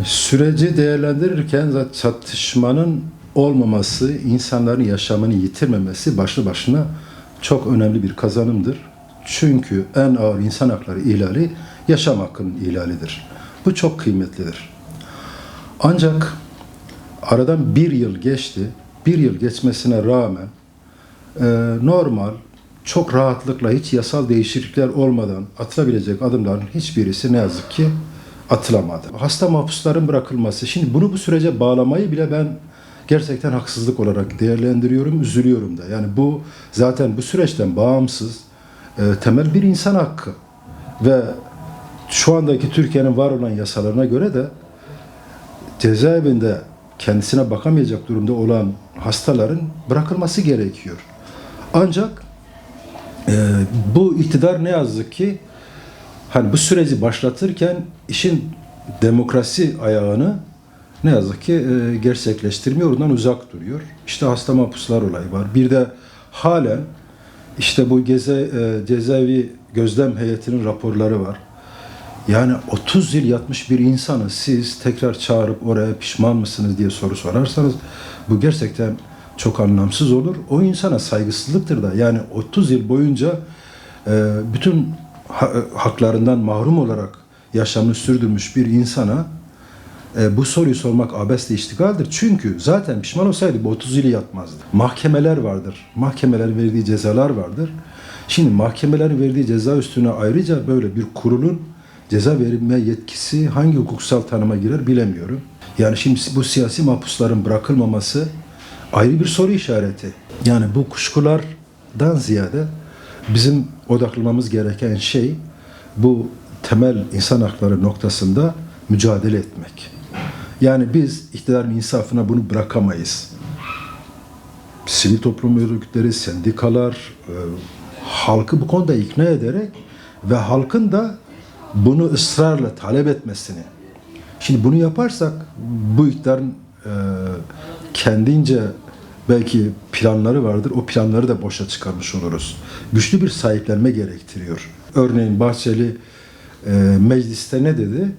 Süreci değerlendirirken zaten çatışmanın olmaması, insanların yaşamını yitirmemesi başlı başına çok önemli bir kazanımdır. Çünkü en ağır insan hakları ihlali yaşam hakkının ihlalidir. Bu çok kıymetlidir. Ancak aradan bir yıl geçti. Bir yıl geçmesine rağmen normal, çok rahatlıkla hiç yasal değişiklikler olmadan atılabilecek adımların hiçbirisi ne yazık ki atılamadı. Hasta mahpusların bırakılması, şimdi bunu bu sürece bağlamayı bile ben gerçekten haksızlık olarak değerlendiriyorum, üzülüyorum da. Yani bu zaten bu süreçten bağımsız temel bir insan hakkı ve şu andaki Türkiye'nin var olan yasalarına göre de cezaevinde kendisine bakamayacak durumda olan hastaların bırakılması gerekiyor. Ancak bu iktidar ne yazık ki hani bu süreci başlatırken işin demokrasi ayağını ne yazık ki gerçekleştirmiyor, ondan uzak duruyor. İşte hasta mahpuslar olayı var. Bir de halen işte bu cezaevi gözlem heyetinin raporları var. Yani 30 yıl yatmış bir insanı siz tekrar çağırıp oraya pişman mısınız diye soru sorarsanız bu gerçekten çok anlamsız olur. O insana saygısızlıktır da. Yani 30 yıl boyunca bütün haklarından mahrum olarak yaşamını sürdürmüş bir insana bu soruyu sormak abesle iştigaldir. Çünkü zaten pişman olsaydı bu 30 yılı yatmazdı. Mahkemeler vardır. Mahkemelerin verdiği cezalar vardır. Şimdi mahkemelerin verdiği ceza üstüne ayrıca böyle bir kurulun ceza verilme yetkisi hangi hukuksal tanıma girer bilemiyorum. Yani şimdi bu siyasi mahpusların bırakılmaması ayrı bir soru işareti. Yani bu kuşkulardan ziyade bizim odaklanmamız gereken şey bu temel insan hakları noktasında mücadele etmek. Yani biz iktidarın insafına bunu bırakamayız. Sivil toplum örgütleri, sendikalar, halkı bu konuda ikna ederek ve halkın da bunu ısrarla talep etmesini. Şimdi bunu yaparsak bu iktidarın kendince belki planları vardır. O planları da boşa çıkarmış oluruz. Güçlü bir sahiplenme gerektiriyor. Örneğin Bahçeli mecliste ne dedi?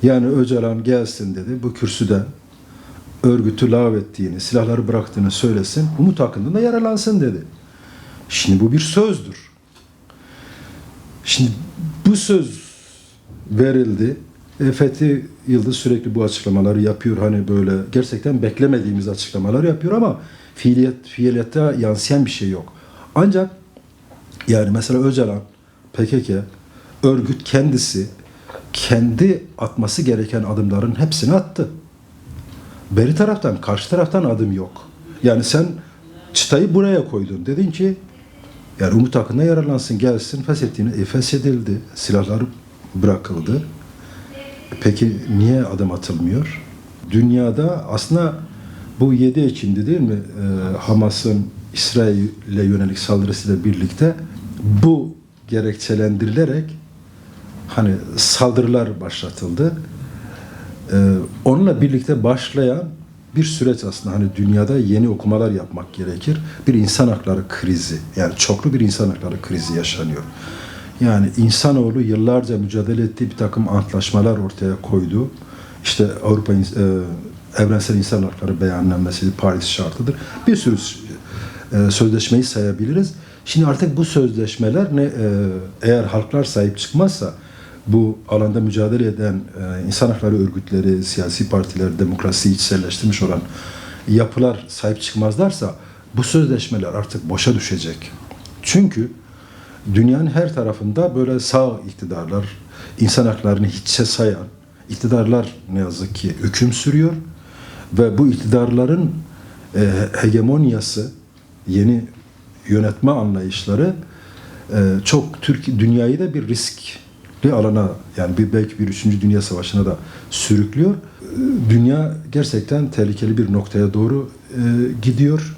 Yani Öcalan gelsin dedi bu kürsüden örgütü lağvettiğini, silahları bıraktığını söylesin, Umut hakkında yaralansın dedi. Şimdi bu bir sözdür. Şimdi bu söz verildi. Fethi Yıldız sürekli bu açıklamaları yapıyor. Hani böyle gerçekten beklemediğimiz açıklamalar yapıyor ama fiiliyete yansıyan bir şey yok. Ancak yani mesela Öcalan, PKK, örgüt kendisi kendi atması gereken adımların hepsini attı. Beri taraftan, karşı taraftan adım yok. Yani sen çıtayı buraya koydun. Dedin ki yani Umut hakkında yararlansın, gelsin, feshedildi. Feshedildi. Silahlar bırakıldı. Peki niye adım atılmıyor? Dünyada aslında bu 7 Ekim'di değil mi? Hamas'ın İsrail'e yönelik saldırısıyla birlikte bu gerekçelendirilerek hani saldırılar başlatıldı. Onunla birlikte başlayan bir süreç aslında hani dünyada yeni okumalar yapmak gerekir. Bir insan hakları krizi, yani çoklu bir insan hakları krizi yaşanıyor. Yani insanoğlu yıllarca mücadele ettiği bir takım antlaşmalar ortaya koydu. İşte Avrupa Evrensel İnsan Hakları Beyannamesi, Paris Şartı'dır. Bir sürü sözleşmeyi sayabiliriz. Şimdi artık bu sözleşmeler eğer halklar sahip çıkmazsa bu alanda mücadele eden insan hakları örgütleri, siyasi partiler, demokrasiyi içselleştirmiş olan yapılar sahip çıkmazlarsa bu sözleşmeler artık boşa düşecek. Çünkü dünyanın her tarafında böyle sağ iktidarlar, insan haklarını hiçe sayan iktidarlar ne yazık ki hüküm sürüyor ve bu iktidarların hegemonyası, yeni yönetme anlayışları çok dünyayı da bir riskli alana, yani belki bir 3. Dünya Savaşı'na da sürüklüyor. Dünya gerçekten tehlikeli bir noktaya doğru gidiyor.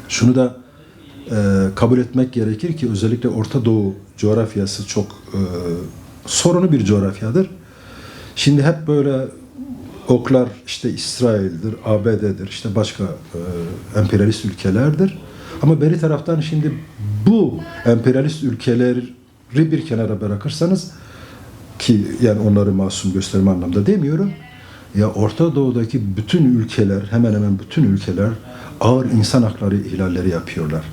Şunu da kabul etmek gerekir ki özellikle Orta Doğu coğrafyası çok sorunlu bir coğrafyadır. Şimdi hep böyle oklar işte İsrail'dir, ABD'dir, işte başka emperyalist ülkelerdir. Ama beri taraftan şimdi bu emperyalist ülkeleri bir kenara bırakırsanız ki yani onları masum gösterme anlamda demiyorum. Ya Orta Doğu'daki bütün ülkeler, hemen hemen bütün ülkeler ağır insan hakları ihlalleri yapıyorlar.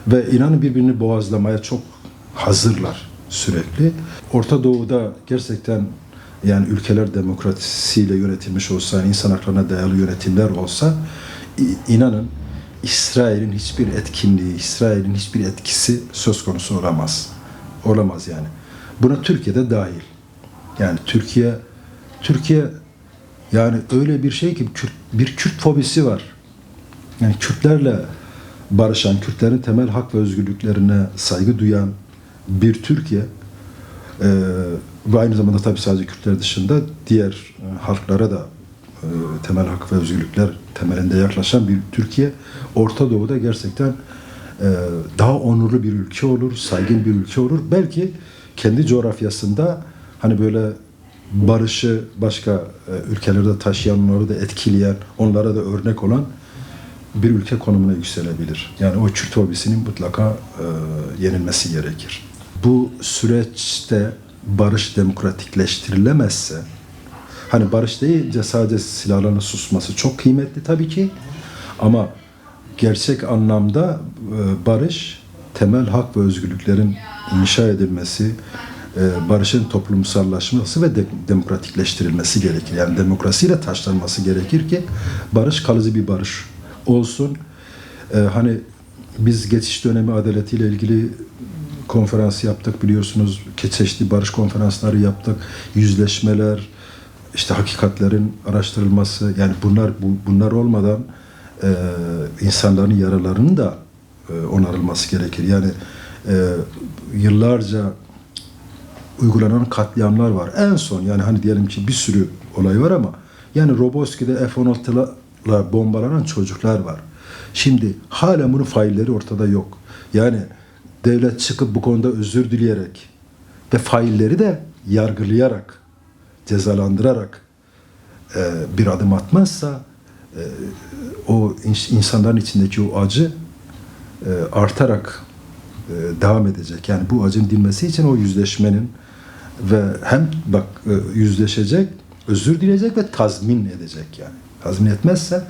Ve inanın birbirini boğazlamaya çok hazırlar sürekli. Orta Doğu'da gerçekten yani ülkeler demokrasisiyle yönetilmiş olsa, insan haklarına dayalı yönetimler olsa inanın İsrail'in hiçbir etkinliği, İsrail'in hiçbir etkisi söz konusu olamaz. Olamaz yani. Buna Türkiye'de dahil. Yani Türkiye yani öyle bir şey ki bir Kürt fobisi var. Yani Kürtlerle barışan, Kürtlerin temel hak ve özgürlüklerine saygı duyan bir Türkiye ve aynı zamanda tabii sadece Kürtler dışında diğer halklara da temel hak ve özgürlükler temelinde yaklaşan bir Türkiye Orta Doğu'da gerçekten daha onurlu bir ülke olur, saygın bir ülke olur. Belki kendi coğrafyasında hani böyle barışı başka ülkelerde taşıyan, onları da etkileyen, onlara da örnek olan bir ülke konumuna yükselebilir. Yani o Kürt fobisinin mutlaka yenilmesi gerekir. Bu süreçte barış demokratikleştirilemezse, hani barış deyince sadece silahların susması çok kıymetli tabii ki, ama gerçek anlamda barış, temel hak ve özgürlüklerin inşa edilmesi, barışın toplumsallaşması ve demokratikleştirilmesi gerekir. Yani demokrasiyle taşlanması gerekir ki barış kalıcı bir barış olsun. Hani biz geçiş dönemi adaletiyle ilgili konferans yaptık biliyorsunuz. Çeşitli barış konferansları yaptık. Yüzleşmeler, işte hakikatlerin araştırılması, yani bunlar olmadan insanların yaralarının da onarılması gerekir. Yani yıllarca uygulanan katliamlar var. En son yani hani diyelim ki bir sürü olay var ama yani Roboski'de F-16'la bombalanan çocuklar var. Şimdi hala bunun failleri ortada yok. Yani devlet çıkıp bu konuda özür dileyerek ve failleri de yargılayarak, cezalandırarak bir adım atmazsa o insanların içindeki o acı artarak devam edecek. Yani bu acının dinmesi için o yüzleşmenin ve hem yüzleşecek, özür dileyecek ve tazmin edecek yani. Tazmin etmezse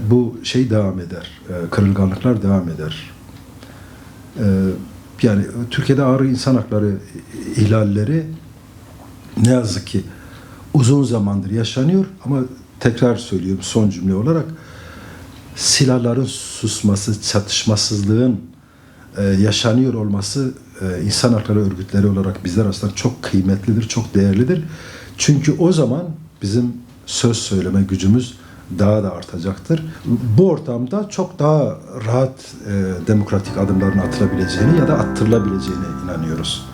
bu şey devam eder. Kırılganlıklar devam eder. Yani Türkiye'de ağır insan hakları ihlalleri ne yazık ki uzun zamandır yaşanıyor ama tekrar söylüyorum son cümle olarak silahların susması, çatışmasızlığın yaşanıyor olması insan hakları örgütleri olarak bizler aslında çok kıymetlidir, çok değerlidir. Çünkü o zaman bizim söz söyleme gücümüz daha da artacaktır. Bu ortamda çok daha rahat demokratik adımların atılabileceğini ya da attırılabileceğine inanıyoruz.